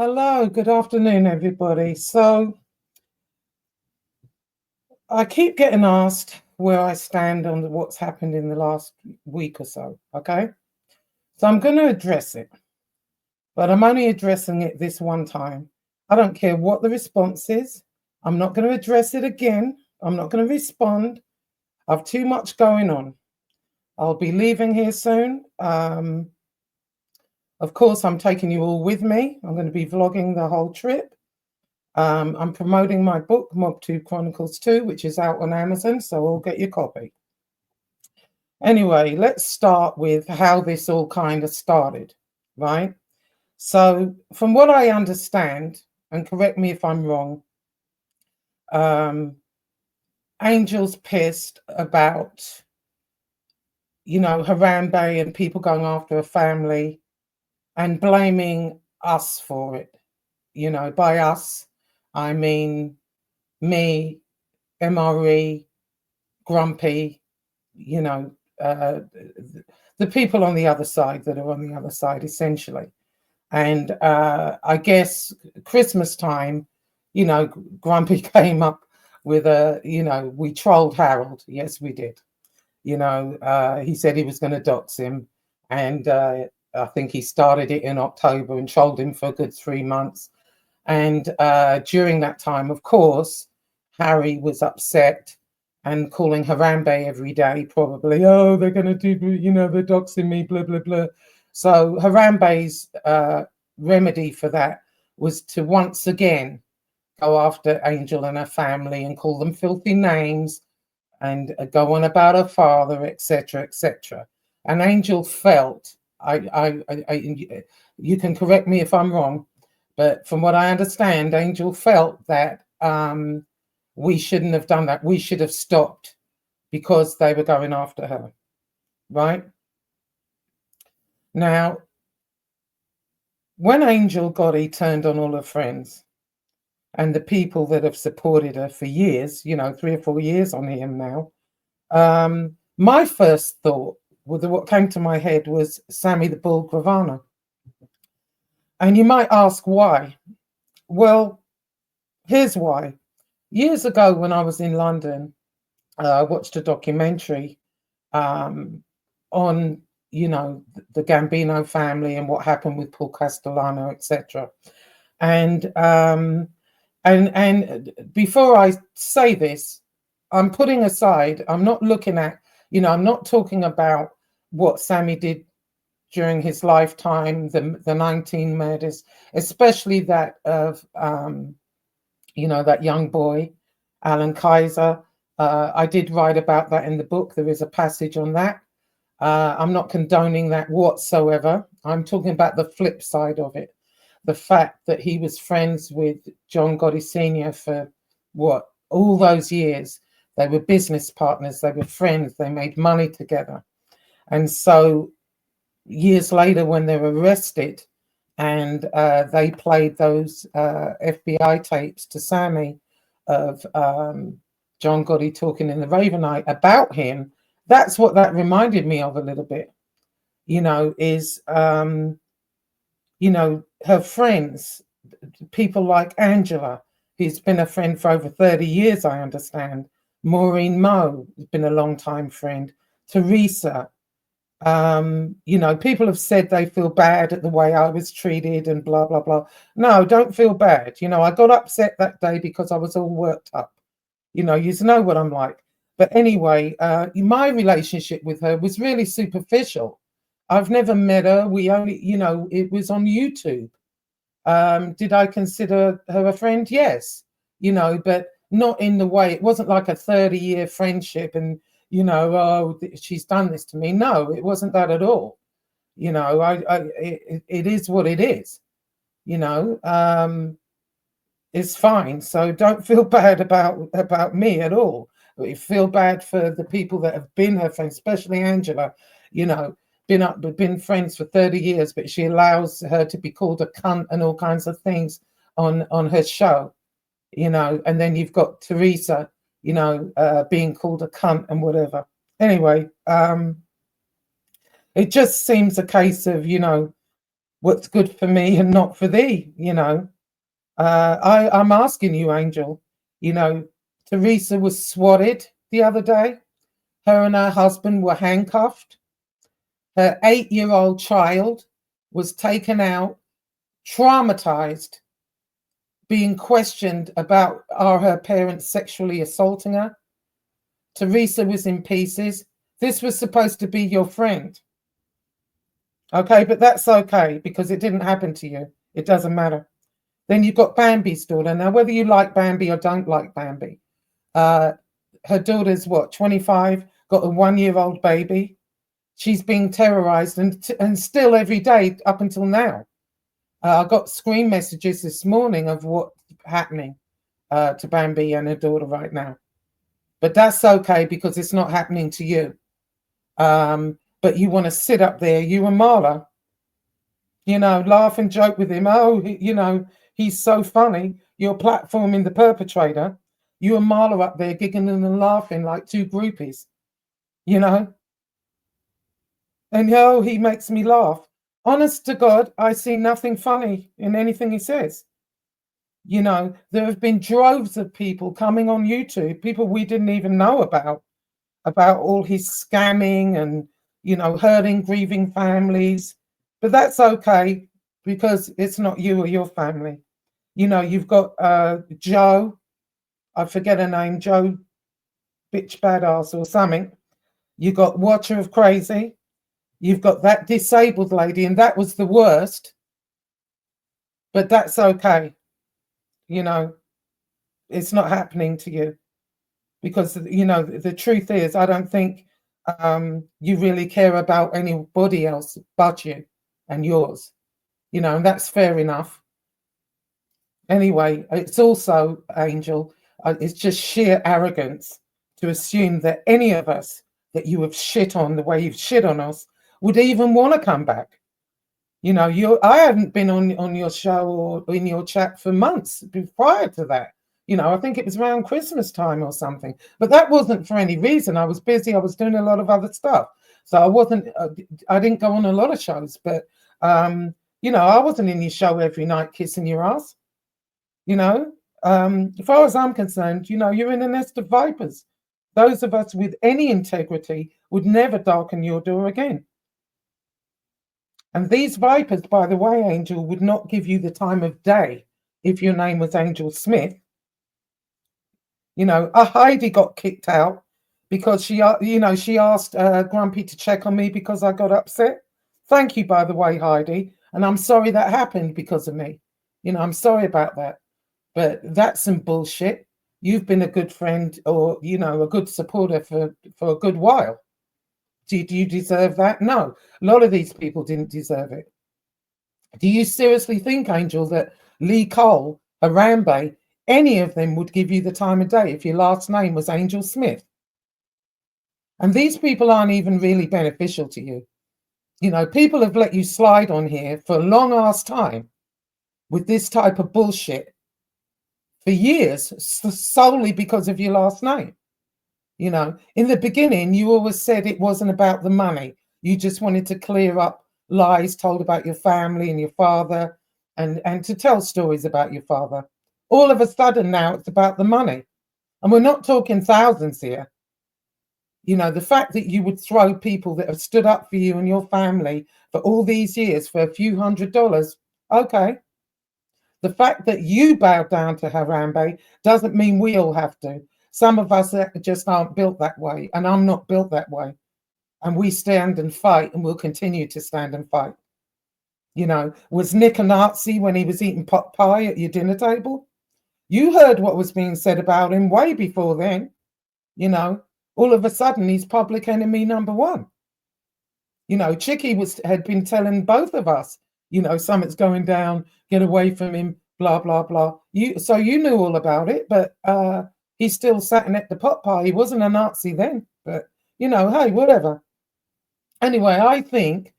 Hello, good afternoon, everybody. So I keep getting asked where I stand on what's happened in the last week or so. Okay. So I'm going to address it, but I'm only addressing it this one time. I don't care what the response is. I'm not going to address it again. I'm not going to respond. I've too much going on. I'll be leaving here soon. Of course, I'm taking you all with me. I'm going to be vlogging the whole trip. I'm promoting my book, Mob 2 Chronicles 2, which is out on Amazon, so I'll get your copy. Anyway, let's start with how this all kind of started, right? So, from what I understand, and correct me if I'm wrong, Angel's pissed about, Harambe and people going after her family and blaming us for it. By us, I mean me, MRE, Grumpy, the people on the other side that are on the other side, essentially. And I guess Christmas time, Grumpy came up with we trolled Harold. Yes, we did. He said he was going to dox him. And I think he started it in October and trolled him for a good 3 months. And during that time, of course, Harry was upset and calling Harambe every day, probably, oh, they're going to do, they're doxing me, blah, blah, blah. So Harambe's remedy for that was to once again go after Angel and her family and call them filthy names and go on about her father, etc., etc. And Angel felt, you can correct me if I'm wrong, but from what I understand, Angel felt that we shouldn't have done that. We should have stopped because they were going after her, right? Now, when Angel Gotti turned on all her friends and the people that have supported her for years, 3 or 4 years on him now, my first thought, what came to my head was Sammy the Bull Gravano. And you might ask why. Well, here's why. Years ago, when I was in London, I watched a documentary on, the Gambino family and what happened with Paul Castellano, etc. And before I say this, I'm putting aside, I'm not looking at, I'm not talking about what Sammy did during his lifetime, the 19 murders, especially that of that young boy, Alan Kaiser. I did write about that in the book. There is a passage on that. I'm not condoning that whatsoever. I'm talking about the flip side of it. The fact that he was friends with John Gotti Sr. for all those years. They were business partners. They were friends. They made money together. And so years later, when they were arrested, and they played those FBI tapes to Sammy of John Gotti talking in the Ravenite about him. That's what that reminded me of a little bit, is, her friends, people like Angela, who's been a friend for over 30 years, I understand. Maureen Moe has been a long time friend. Teresa, people have said they feel bad at the way I was treated and blah, blah, blah. No, don't feel bad. I got upset that day because I was all worked up. You know what I'm like. But anyway, my relationship with her was really superficial. I've never met her. We only, it was on YouTube. Did I consider her a friend? Yes, but not in the way, it wasn't like a 30-year friendship and, she's done this to me. No, it wasn't that at all. It is what it is, it's fine. So don't feel bad about me at all. I feel bad for the people that have been her friends, especially Angela, been friends for 30 years, but she allows her to be called a cunt and all kinds of things on her show, and then you've got Teresa, being called a cunt and whatever. Anyway, it just seems a case of, what's good for me and not for thee, you know. I'm asking you, Angel, you know, Teresa was swatted the other day. Her and her husband were handcuffed. Her 8-year-old child was taken out, traumatized, being questioned about are her parents sexually assaulting her. Teresa was in pieces. This was supposed to be your friend. Okay, but that's okay because it didn't happen to you. It doesn't matter. Then you've got Bambi's daughter. Now, whether you like Bambi or don't like Bambi, her daughter's what, 25, got a 1-year-old baby. She's being terrorized and still every day up until now. I got screen messages this morning of what's happening to Bambi and her daughter right now. But that's okay because it's not happening to you. But you want to sit up there, you and Marla, you know, laugh and joke with him. Oh, you know, he's so funny. You're platforming the perpetrator. You and Marla up there giggling and laughing like two groupies, you know. And oh, he makes me laugh. Honest to God, I see nothing funny in anything he says. You know, there have been droves of people coming on YouTube, people we didn't even know about all his scamming and, you know, hurting, grieving families. But that's okay because it's not you or your family. You know, you've got Joe, I forget her name, Joe Bitch Badass or something. You've got Watcher of Crazy. You've got that disabled lady, and that was the worst. But that's okay. You know, it's not happening to you. Because, you know, the truth is, I don't think you really care about anybody else but you and yours. You know, and that's fair enough. Anyway, it's also, Angel, it's just sheer arrogance to assume that any of us that you have shit on the way you've shit on us would even want to come back. You know, I haven't been on your show or in your chat for months prior to that. You know, I think it was around Christmas time or something. But that wasn't for any reason. I was busy. I was doing a lot of other stuff. So I didn't go on a lot of shows. But, you know, I wasn't in your show every night kissing your ass. You know, as far as I'm concerned, you know, you're in a nest of vipers. Those of us with any integrity would never darken your door again. And these vipers, by the way, Angel, would not give you the time of day if your name was Angel Smith. You know, Heidi got kicked out because she asked Grumpy to check on me because I got upset. Thank you, by the way, Heidi. And I'm sorry that happened because of me. You know, I'm sorry about that. But that's some bullshit. You've been a good friend or, you know, a good supporter for a good while. Do you deserve that? No. A lot of these people didn't deserve it. Do you seriously think, Angel, that Lee Cole, Harambe, any of them would give you the time of day if your last name was Angel Smith? And these people aren't even really beneficial to you. You know, people have let you slide on here for a long ass time with this type of bullshit for years, solely because of your last name. You know, in the beginning, you always said it wasn't about the money. You just wanted to clear up lies told about your family and your father and to tell stories about your father. All of a sudden now it's about the money. And we're not talking thousands here. You know, the fact that you would throw people that have stood up for you and your family for all these years for a few $100s, okay. The fact that you bow down to Harambe doesn't mean we all have to. Some of us just aren't built that way, and I'm not built that way. And we stand and fight, and we'll continue to stand and fight. You know, was Nick a Nazi when he was eating pot pie at your dinner table? You heard what was being said about him way before then. You know, all of a sudden he's public enemy number one. You know, Chicky had been telling both of us, you know, something's going down, get away from him, blah, blah, blah. So you knew all about it, but he's still sat at the pot pie. He wasn't a Nazi then, but, you know, hey, whatever. Anyway, I think,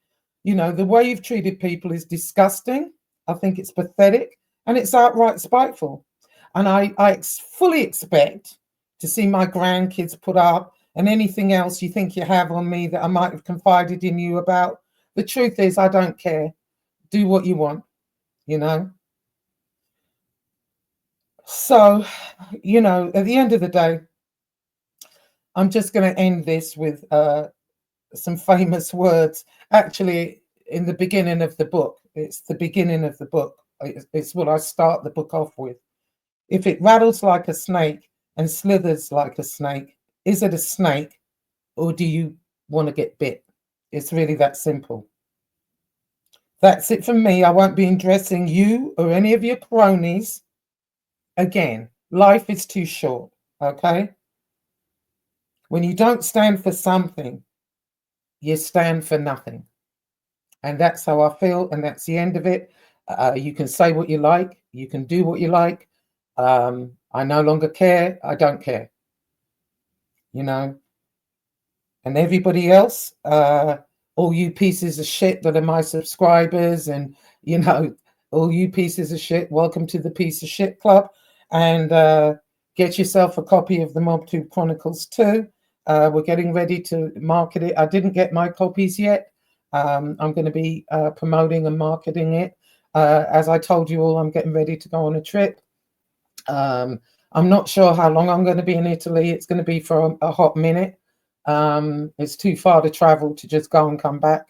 you know, the way you've treated people is disgusting. I think it's pathetic and it's outright spiteful. And I fully expect to see my grandkids put up and anything else you think you have on me that I might have confided in you about. The truth is, I don't care. do what you want, you know. So, you know, at the end of the day, I'm just going to end this with some famous words. Actually, in the beginning of the book, it's the beginning of the book. It's what I start the book off with. If it rattles like a snake and slithers like a snake, is it a snake or do you want to get bit? It's really that simple. That's it from me. I won't be addressing you or any of your cronies again. Life is too short, okay? When you don't stand for something, you stand for nothing. And that's how I feel, and that's the end of it. You can say what you like, you can do what you like. I no longer care. I don't care, you know. And everybody else, all you pieces of shit that are my subscribers, and you know, all you pieces of shit, welcome to the piece of shit club. And get yourself a copy of the MobTube Chronicles 2. We're getting ready to market it. I didn't get my copies yet. I'm going to be promoting and marketing it. As I told you all, I'm getting ready to go on a trip. I'm not sure how long I'm going to be in Italy. It's going to be for a hot minute. It's too far to travel to just go and come back.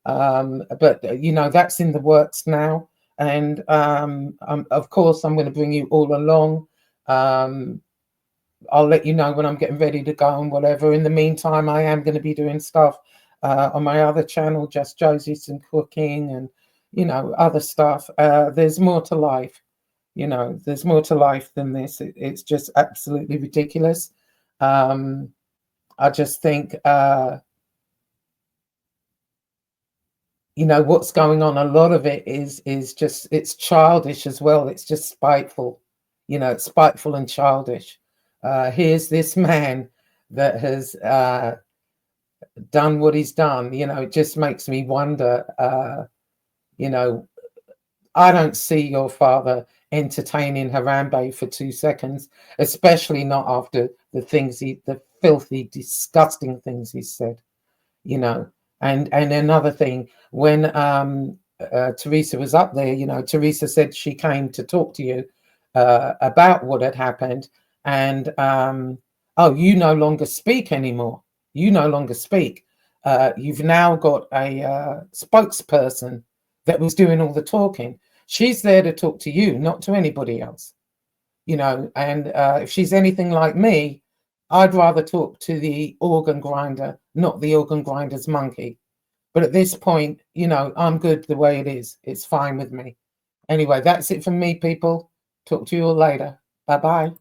But you know, that's in the works now. And of course, I'm going to bring you all along. I'll let you know when I'm getting ready to go and whatever. In the meantime, I am going to be doing stuff on my other channel, Just Josie's and cooking and, you know, other stuff. There's more to life. You know, there's more to life than this. It's just absolutely ridiculous. I just think, you know, what's going on, a lot of it is just, it's childish as well. It's just spiteful, you know, it's spiteful and childish. Here's this man that has done what he's done. You know, it just makes me wonder, you know, I don't see your father entertaining Harambe for 2 seconds, especially not after the things the filthy, disgusting things he said, you know. And another thing, when Teresa was up there, you know, Teresa said she came to talk to you about what had happened. And, oh, you no longer speak anymore. You no longer speak. You've now got a spokesperson that was doing all the talking. She's there to talk to you, not to anybody else, you know. And if she's anything like me, I'd rather talk to the organ grinder, not the organ grinder's monkey. But at this point, you know, I'm good the way it is. It's fine with me. Anyway, that's it from me, people. Talk to you all later. Bye-bye.